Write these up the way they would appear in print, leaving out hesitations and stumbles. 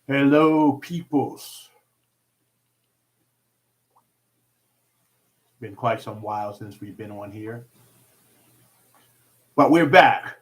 Hello, peoples. Been quite some while since we've been on here, but we're back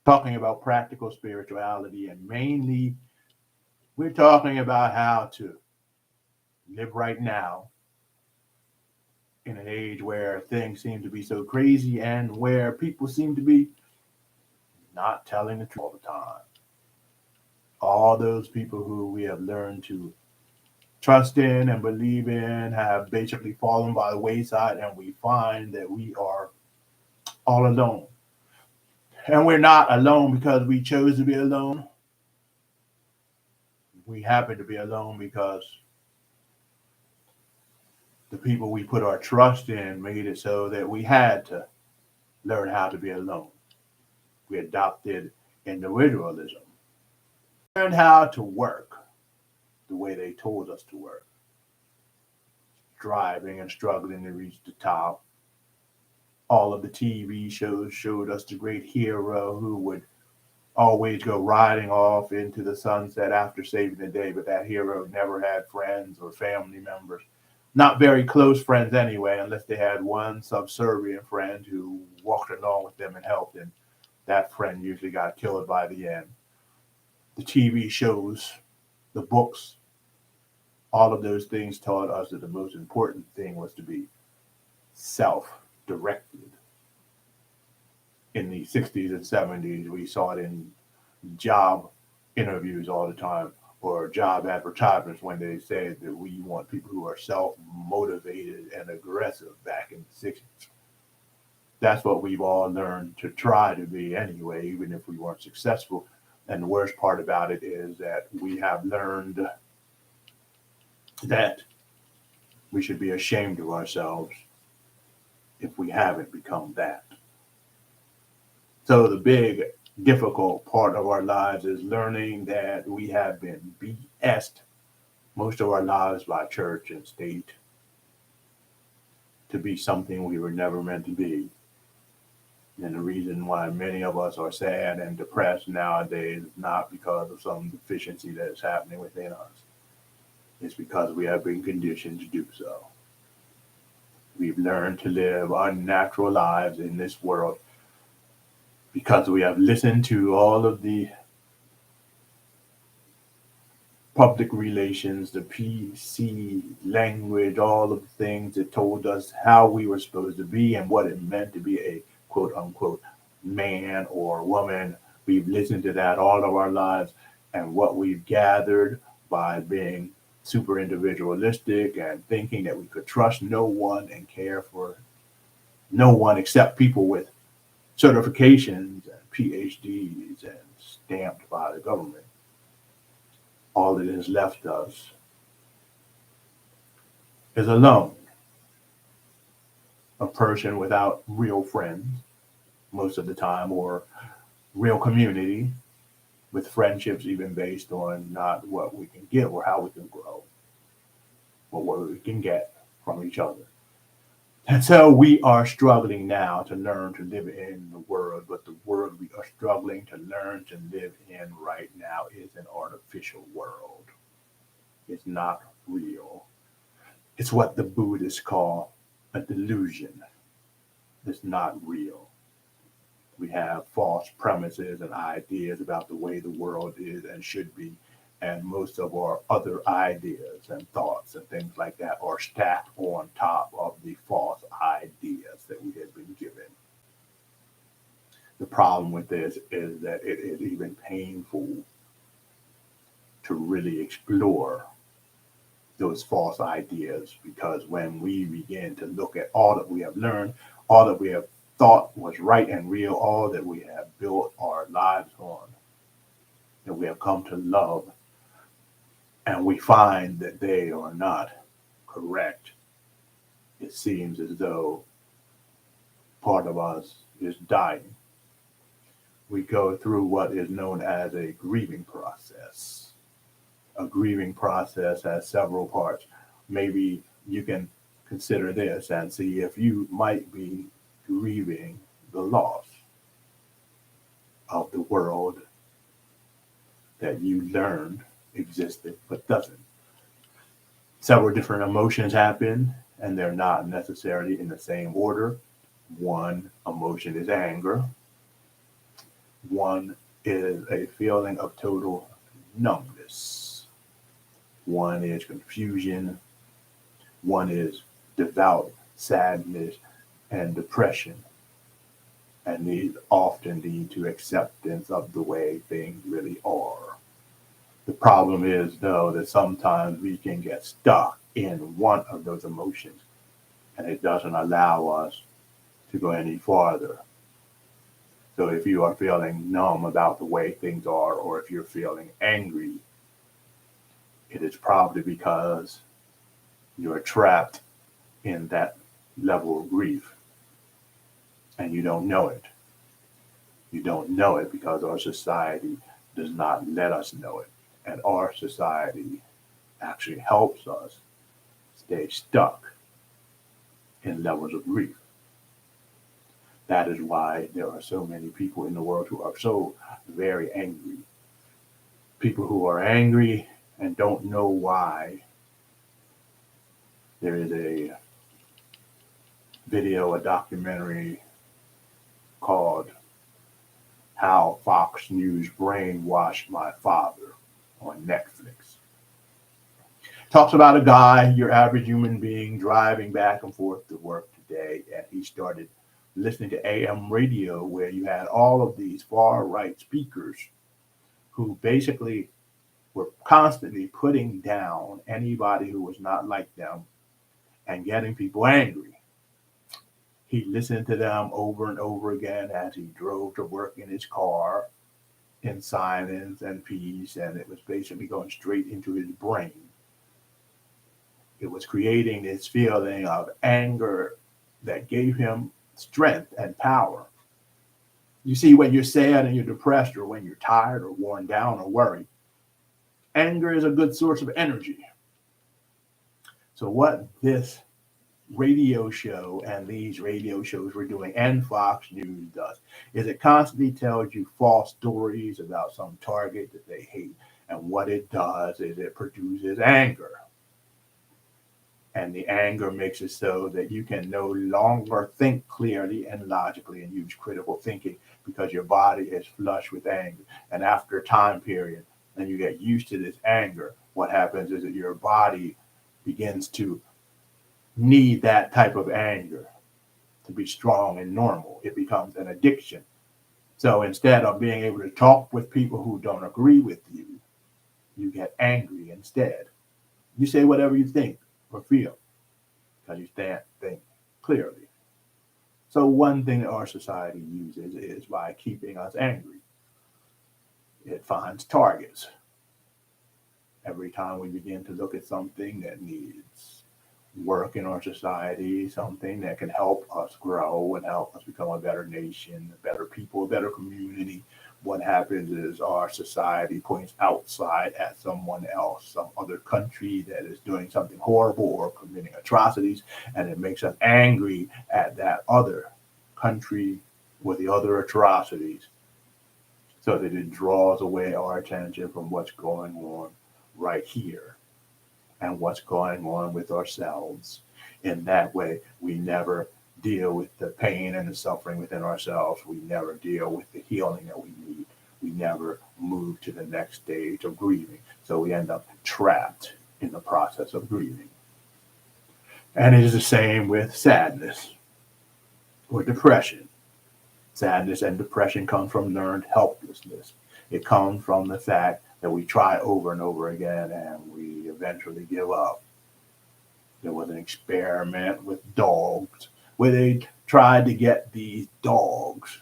talking about practical spirituality, and mainly we're talking about how to live right now in an age where things seem to be so crazy and where people seem to be not telling the truth all the time. All those people who we have learned to trust in and believe in have basically fallen by the wayside, and we find that we are all alone. And we're not alone because we chose to be alone. We happen to be alone because the people we put our trust in made it so that we had to learn how to be alone. We adopted individualism, learned how to work the way they told us to work, striving and struggling to reach the top. All of the TV shows showed us the great hero who would always go riding off into the sunset after saving the day, but that hero never had friends or family members. Not very close friends anyway, unless they had one subservient friend who walked along with them and helped, and that friend usually got killed by the end. The TV shows, the books, all of those things taught us that the most important thing was to be self directed. In the 60s and 70s, we saw it in job interviews all the time or job advertisements when they said that we want people who are self motivated and aggressive back in the 60s. That's what we've all learned to try to be anyway, even if we weren't successful. And the worst part about it is that we have learned that we should be ashamed of ourselves if we haven't become that. So the big difficult part of our lives is learning that we have been BS'd most of our lives by church and state to be something we were never meant to be. And the reason why many of us are sad and depressed nowadays is not because of some deficiency that is happening within us. It's because we have been conditioned to do so. We've learned to live unnatural lives in this world because we have listened to all of the public relations, the PC language, all of the things that told us how we were supposed to be and what it meant to be a quote unquote man or woman. We've listened to that all of our lives, and what we've gathered by being super individualistic and thinking that we could trust no one and care for no one except people with certifications and PhDs and stamped by the government. All that has left us is alone, a person without real friends most of the time, or real community, with friendships even based on not what we can give or how we can grow, but what we can get from each other. And so we are struggling now to learn to live in the world, but the world we are struggling to learn to live in right now is an artificial world. It's not real. It's what the Buddhists call a delusion. It's not real. We have false premises and ideas about the way the world is and should be, and most of our other ideas and thoughts and things like that are stacked on top of the false ideas that we have been given. The problem with this is that it is even painful to really explore those false ideas, because when we begin to look at all that we have learned, all that we have thought was right and real, all that we have built our lives on, that we have come to love, and we find that they are not correct, it seems as though part of us is dying. We go through what is known as a grieving process. A grieving process has several parts. Maybe you can consider this and see if you might be grieving the loss of the world that you learned existed but doesn't. Several different emotions happen, and they're not necessarily in the same order. One emotion is anger. One is a feeling of total numbness. One is confusion. One is devout sadness and depression. And these often lead to acceptance of the way things really are. The problem is, though, that sometimes we can get stuck in one of those emotions, and it doesn't allow us to go any farther. So if you are feeling numb about the way things are, or if you're feeling angry, it is probably because you're trapped in that level of grief and you don't know it. You don't know it because our society does not let us know it. And our society actually helps us stay stuck in levels of grief. That is why there are so many people in the world who are so very angry. People who are angry and don't know why. There is a video, a documentary called How Fox News Brainwashed My Father on Netflix. Talks about a guy, your average human being, driving back and forth to work today, and he started listening to AM radio where you had all of these far right speakers who basically were constantly putting down anybody who was not like them and getting people angry. He listened to them over and over again as he drove to work in his car in silence and peace, and it was basically going straight into his brain. It was creating this feeling of anger that gave him strength and power. You see, when you're sad and you're depressed, or when you're tired or worn down or worried, anger is a good source of energy. So what this radio show and these radio shows we're doing and Fox News does is it constantly tells you false stories about some target that they hate. And what it does is it produces anger. And the anger makes it so that you can no longer think clearly and logically and use critical thinking because your body is flushed with anger. And after a time period, and you get used to this anger, what happens is that your body begins to need that type of anger to be strong and normal. It becomes an addiction. So instead of being able to talk with people who don't agree with you, you get angry instead. You say whatever you think or feel because you can't think clearly. So one thing that our society uses is by keeping us angry. It finds targets. Every time we begin to look at something that needs work in our society, something that can help us grow and help us become a better nation, a better people, a better community, what happens is our society points outside at someone else, some other country that is doing something horrible or committing atrocities, and it makes us angry at that other country with the other atrocities, so that it draws away our attention from what's going on right here and what's going on with ourselves. In that way, we never deal with the pain and the suffering within ourselves. We never deal with the healing that we need. We never move to the next stage of grieving. So we end up trapped in the process of grieving. And it is the same with sadness or depression. Sadness and depression come from learned helplessness. It comes from the fact that we try over and over again and we eventually give up. There was an experiment with dogs where they tried to get these dogs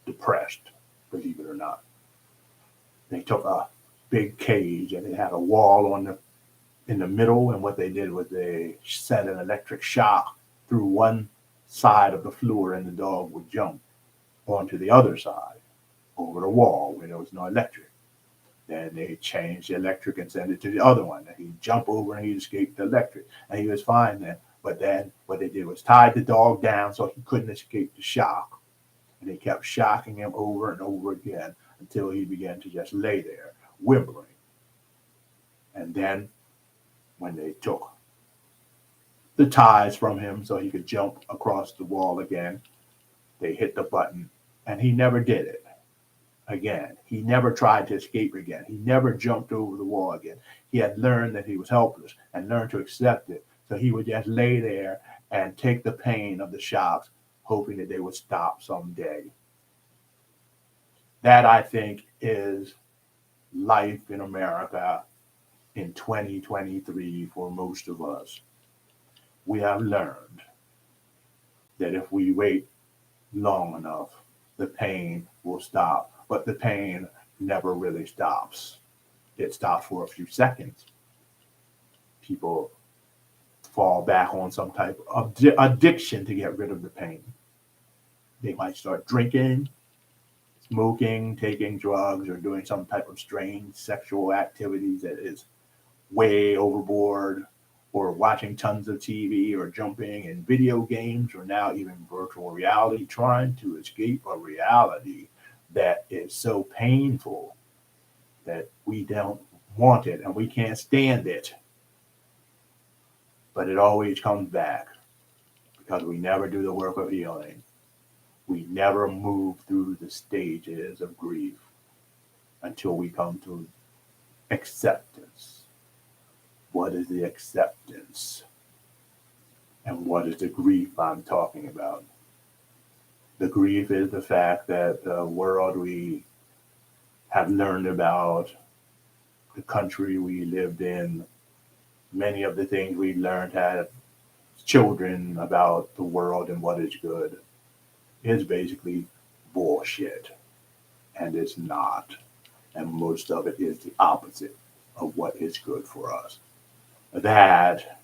depressed, believe it or not. They took a big cage and it had a wall in the middle, and what they did was they sent an electric shock through one side of the floor, and the dog would jump onto the other side over the wall where there was no electric. Then they changed the electric and sent it to the other one, and he'd jump over and he'd escape the electric, and he was fine then. But then what they did was tied the dog down so he couldn't escape the shock, and they kept shocking him over and over again until he began to just lay there whimpering. And then when they took the ties from him so he could jump across the wall again, they hit the button, and he never did it again. He never tried to escape again. He never jumped over the wall again. He had learned that he was helpless and learned to accept it. So he would just lay there and take the pain of the shocks, hoping that they would stop someday. That, I think, is life in America in 2023 for most of us. We have learned that if we wait long enough, the pain will stop. But the pain never really stops. It stops for a few seconds. People fall back on some type of addiction to get rid of the pain. They might start drinking, smoking, taking drugs, or doing some type of strange sexual activities that is way overboard, or watching tons of TV, or jumping in video games, or now even virtual reality, trying to escape a reality that is so painful that we don't want it and we can't stand it. But it always comes back because we never do the work of healing. We never move through the stages of grief until we come to acceptance. What is the acceptance? And what is the grief I'm talking about? The grief is the fact that the world we have learned about, the country we lived in, many of the things we learned as children about the world and what is good is basically bullshit. And it's not. And most of it is the opposite of what is good for us. That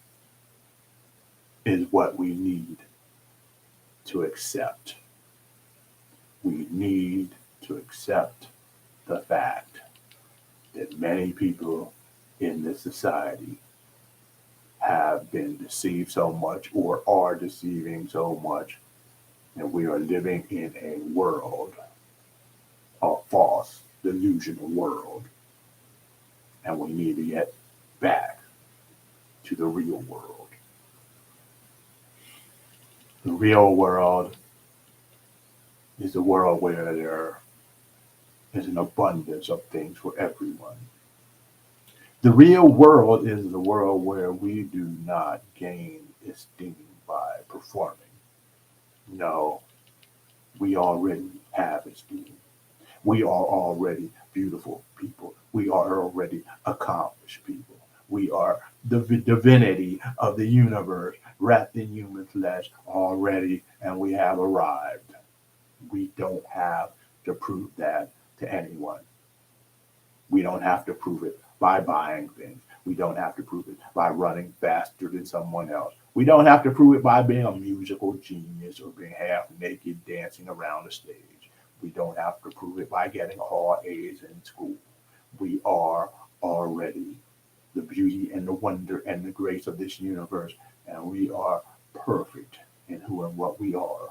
is what we need to accept. We need to accept the fact that many people in this society have been deceived so much or are deceiving so much, and we are living in a world, a false, delusional world, and we need to get back to the real world. The real world is a world where there is an abundance of things for everyone. The real world is the world where we do not gain esteem by performing. No, we already have esteem. We are already beautiful people. We are already accomplished people. We are the divinity of the universe wrapped in human flesh already, and we have arrived. We don't have to prove that to anyone. We don't have to prove it by buying things. We don't have to prove it by running faster than someone else. We don't have to prove it by being a musical genius or being half naked dancing around the stage. We don't have to prove it by getting all A's in school. We are already the beauty and the wonder and the grace of this universe, and we are perfect in who and what we are.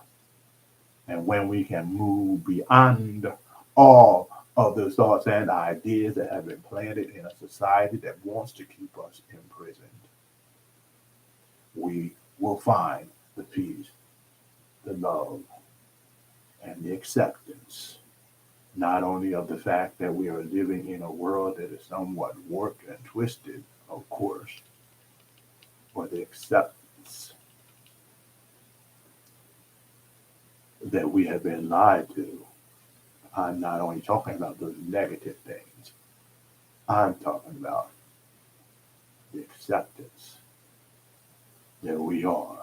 And when we can move beyond all of the thoughts and ideas that have been planted in a society that wants to keep us imprisoned, we will find the peace, the love, and the acceptance, not only of the fact that we are living in a world that is somewhat warped and twisted, of course, but the acceptance that we have been lied to. I'm not only talking about those negative things, I'm talking about the acceptance that we are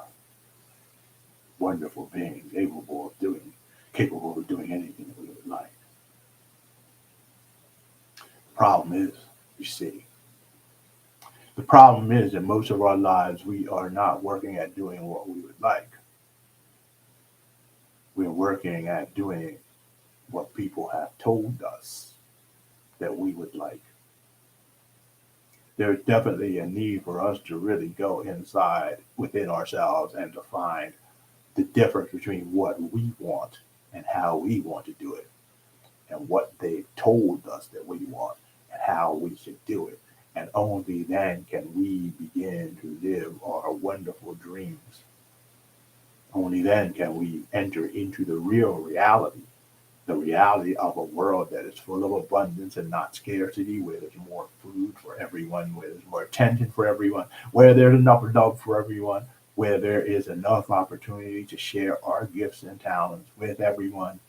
wonderful beings, capable of doing anything that we would like. The problem is, you see, the problem is that most of our lives we are not working at doing what we would like. We're working at doing what people have told us that we would like. There's definitely a need for us to really go inside within ourselves and to find the difference between what we want and how we want to do it, and what they've told us that we want and how we should do it. And only then can we begin to live our wonderful dreams. Only then can we enter into the real reality, the reality of a world that is full of abundance and not scarcity, where there's more food for everyone, where there's more attention for everyone, where there's enough love for everyone, where there is enough opportunity to share our gifts and talents with everyone,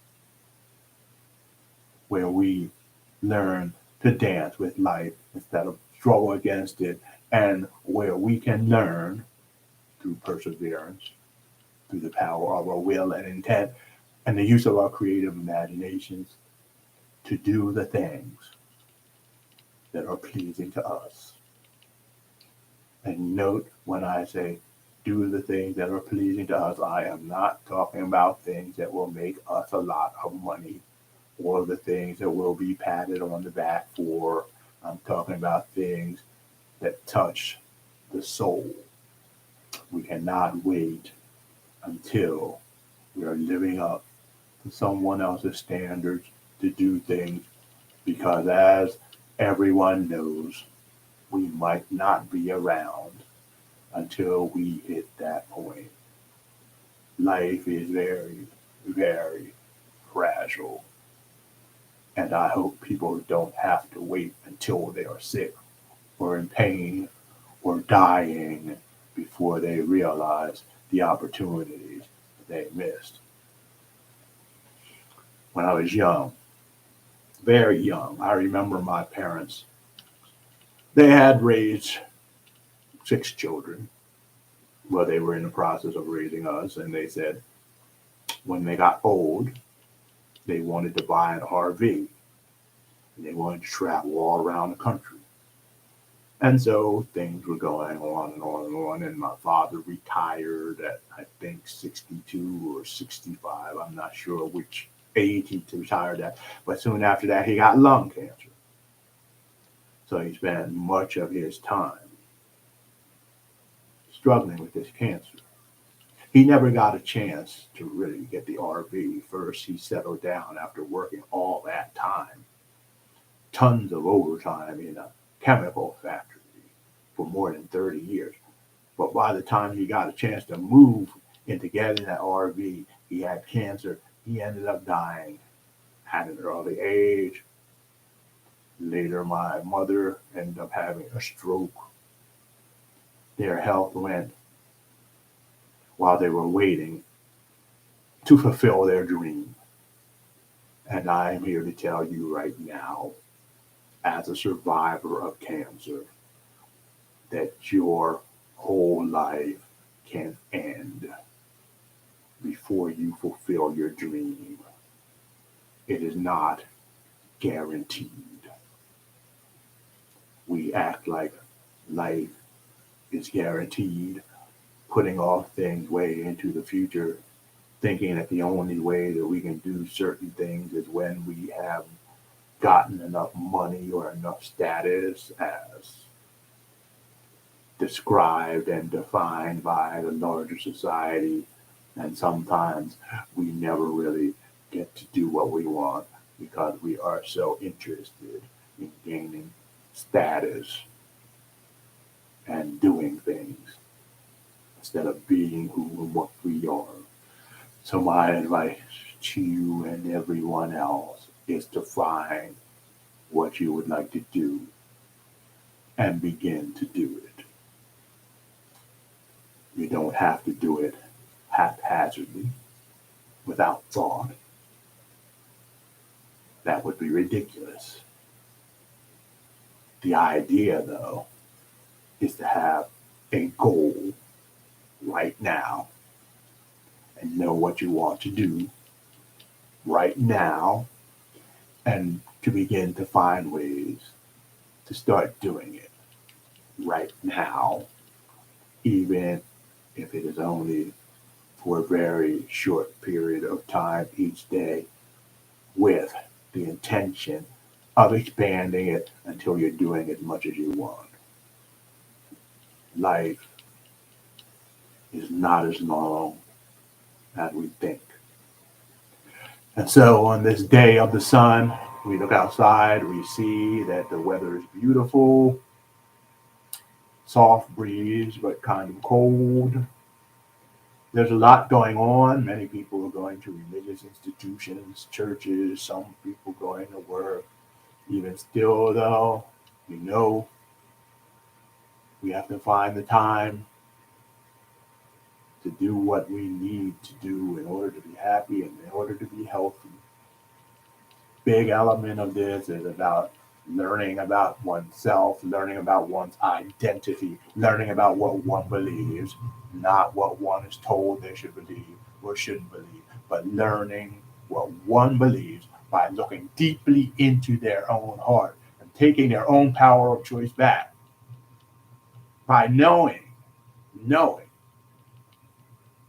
where we learn to dance with life instead of struggle against it, and where we can learn through perseverance, through the power of our will and intent, and the use of our creative imaginations to do the things that are pleasing to us. And note when I say do the things that are pleasing to us, I am not talking about things that will make us a lot of money or the things that will be patted on the back for. I'm talking about things that touch the soul. We cannot wait until we are living up to someone else's standards to do things, because as everyone knows, we might not be around until we hit that point. Life is very, very fragile. And I hope people don't have to wait until they are sick or in pain or dying before they realize the opportunities they missed. When I was young, very young, I remember my parents, they had raised 6 children. Well, they were in the process of raising us, and they said when they got old, they wanted to buy an RV and they wanted to travel all around the country. And so things were going on and on and on. And my father retired at, I think, 62 or 65. I'm not sure which age he retired at. But soon after that, he got lung cancer. So he spent much of his time struggling with this cancer. He never got a chance to really get the RV. First, he settled down after working all that time, tons of overtime in a chemical factory for more than 30 years. But by the time he got a chance to move into getting that RV, he had cancer. He ended up dying at an early age. Later, my mother ended up having a stroke. Their health went while they were waiting to fulfill their dream. And I am here to tell you right now, as a survivor of cancer, that your whole life can end before you fulfill your dream. It is not guaranteed. We act like life is guaranteed, putting off things way into the future, thinking that the only way that we can do certain things is when we have gotten enough money or enough status as described and defined by the larger society. And sometimes we never really get to do what we want because we are so interested in gaining status and doing things instead of being who and what we are. So my advice to you and everyone else is to find what you would like to do and begin to do it. You don't have to do it haphazardly, without thought. That would be ridiculous. The idea, though, is to have a goal right now and know what you want to do right now and to begin to find ways to start doing it right now, even if it is only for a very short period of time each day, with the intention of expanding it until you're doing as much as you want. Life is not as long as we think. And so on this day of the sun, we look outside, we see that the weather is beautiful. soft breeze, but kind of cold. There's a lot going on. Many people are going to religious institutions, churches, some people going to work. Even still, though, you know, we have to find the time to do what we need to do in order to be happy and in order to be healthy. Big element of this is about learning about oneself, learning about one's identity, learning about what one believes, not what one is told they should believe or shouldn't believe, but learning what one believes by looking deeply into their own heart and taking their own power of choice back by knowing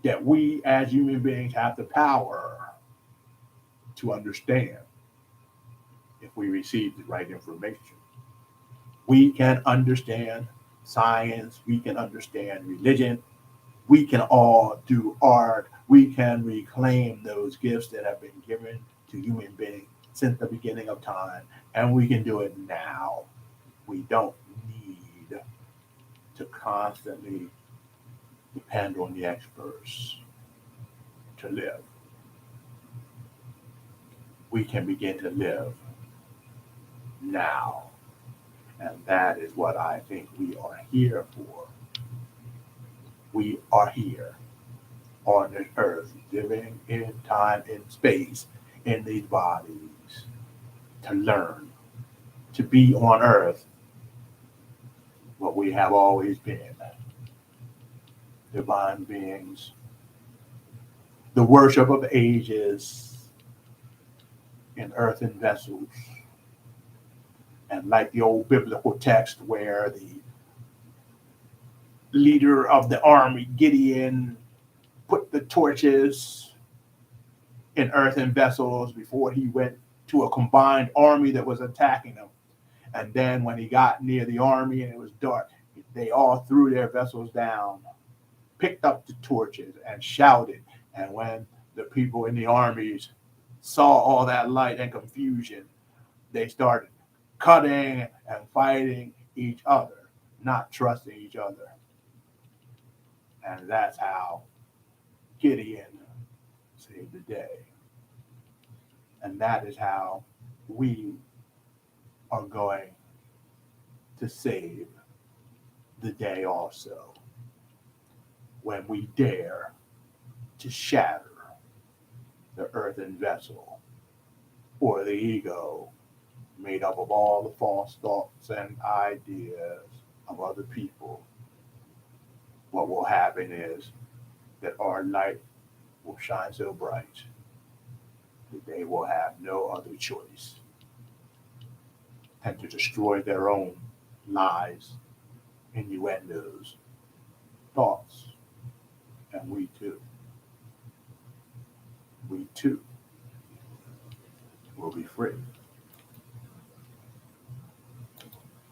that we as human beings have the power to understand if we receive the right information. We can understand science, we can understand religion, we can all do art, we can reclaim those gifts that have been given to human beings since the beginning of time, and we can do it now. We don't need to constantly depend on the experts to live. We can begin to live now. And that is what I think we are here for. We are here on this earth, living in time and space in these bodies to learn, to be on earth what we have always been, divine beings, the worship of ages in earthen vessels. And like the old biblical text where the leader of the army, Gideon, put the torches in earthen vessels before he went to a combined army that was attacking him. And then when he got near the army and it was dark, they all threw their vessels down, picked up the torches, and shouted. And when the people in the armies saw all that light and confusion, they started cutting and fighting each other, not trusting each other. And that's how Gideon saved the day. And that is how we are going to save the day also, when we dare to shatter the earthen vessel or the ego made up of all the false thoughts and ideas of other people. What will happen is that our light will shine so bright that they will have no other choice than to destroy their own lies, innuendos, thoughts. And we too will be free.